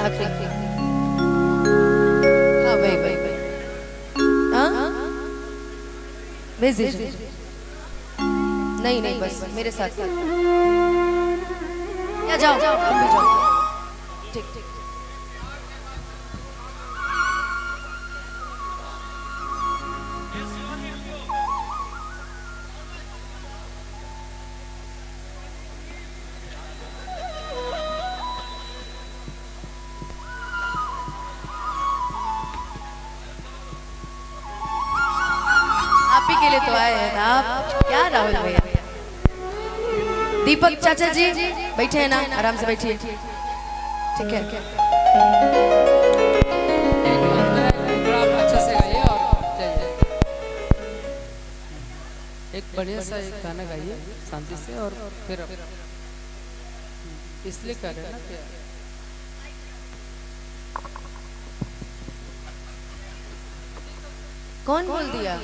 आखिरी। हाँ भाई भाई भाई, हाँ भेज दीजिए। नहीं नहीं बस मेरे साथ या जाओ, आप भी जाओ। ठीक ठीक। आप ही के लिए तो आए हैं ना आप, क्या राहुल भैया। दीपक चाचा जी बैठे हैं ना, आराम से बैठिए। ठीक है, अच्छा से गाइए और जाइए। एक बढ़िया सा एक गाना गाइए शांति से, और फिर इसलिए कर रहे हैं ना कि कौन बोल दिया?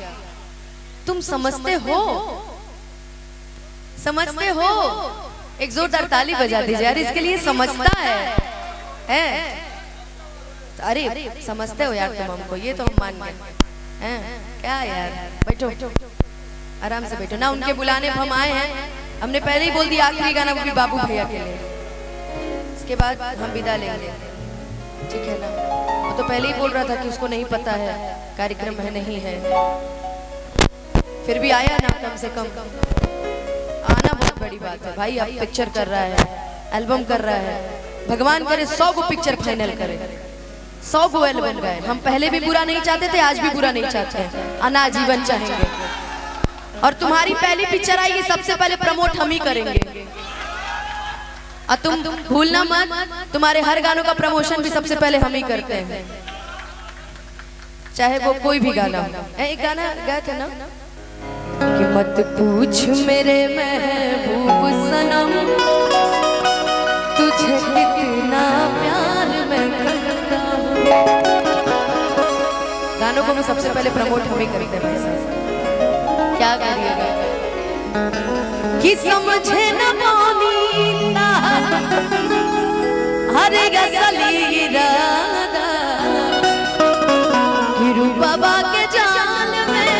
तुम समझते हो, समझते हो। एक जोरदार ताली बजा दीजिए यार इसके लिए। समझता है? अरे समझते हो यार तुम हमको, ये तो हम मान गए हैं। क्या यार, बैठो आराम से बैठो ना। उनके बुलाने पर हम आए हैं। हमने पहले ही बोल दिया आखिरी गाना वो भी बाबू भैया के लिए, इसके बाद हम विदा लेंगे। ठीक है ना? वो तो पहले ही बोल रहा था कि उसको नहीं पता है कार्यक्रम है नहीं है, फिर भी आया ना। कम से कम आना बहुत बड़ी बात है भाई। अब पिक्चर कर रहा है, एल्बम कर रहा है। भगवान करे 100 को पिक्चर फाइनल करे, 100 को एल्बम गाए। हम पहले भी बुरा नहीं चाहते थे, आज भी बुरा नहीं चाहते हैं, अनाजीवन चाहेंगे। और तुम्हारी पहली पिक्चर आएगी, सबसे पहले प्रमोट हम ही करेंगे। और तुम भूलना मत, तुम्हारे हर गानों का प्रमोशन भी सबसे पहले हम ही करते हैं, चाहे वो कोई भी गाना हो। एक गाना गाए थे ना कि मत पूछ मेरे महबूब सनम तुझे कितना प्यार मैं करता हूँ। गानों को भी सबसे पहले प्रमोट हम ही करते हैं भाई साहब। क्या करिएगा कि समझे न पानीता हरे गसली राधा गिरु बाबा के जाल में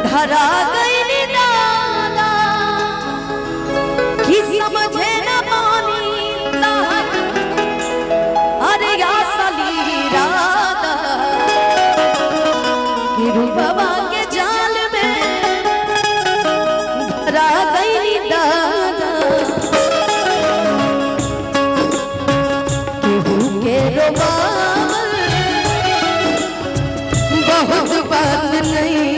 धरा गई नी दादा कि समझे न पानीता हरे गसली राधा गिरु बाबा के जाल में धरा गई नी दादा। केहू के रोमाल बहुत बात नहीं,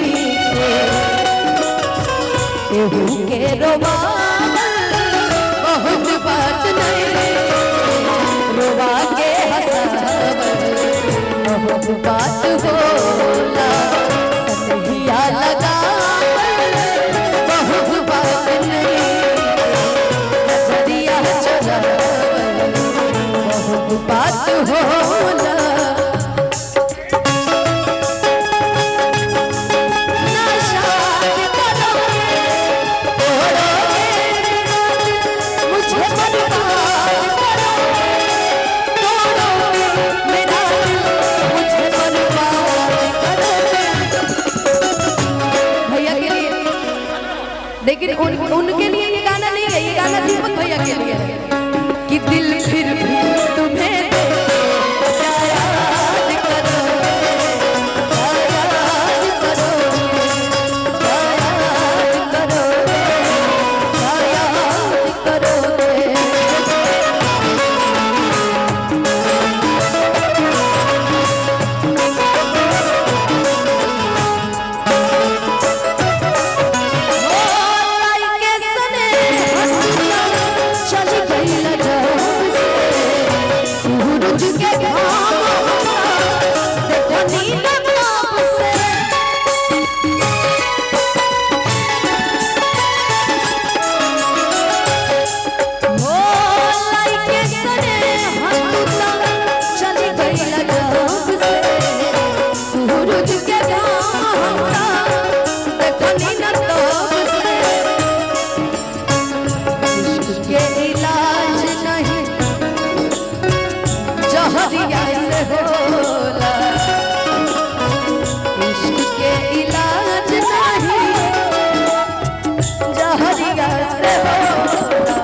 केहू के रोमाल बहुत बात नहीं, रोवा के हंसावल बहुत बात होला, सनहिया लगावल बहुत बात नहीं, नजरिया चुरावल बहुत बात होला। लेकिन उनके लिए ये गाना नहीं है, ये गाना दीपक भैया के लिए है कि दिल फिर भी तुम्हें याद करोगे, याद करोगे, याद करोगे, याद करोगे। के सन जहरिया से होला इश्क के इलाज नहीं जहरिया से होला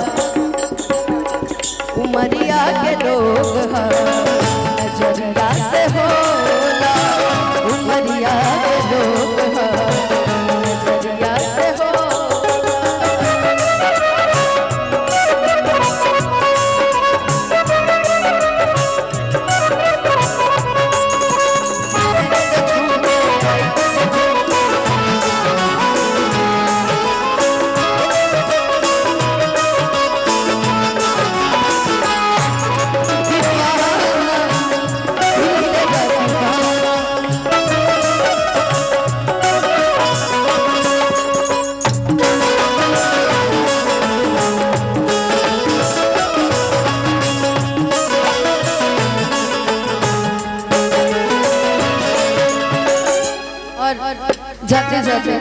उमरिया के लोग नजरिया से होला उमरिया के लोग नजरिया से होला और जाते जाते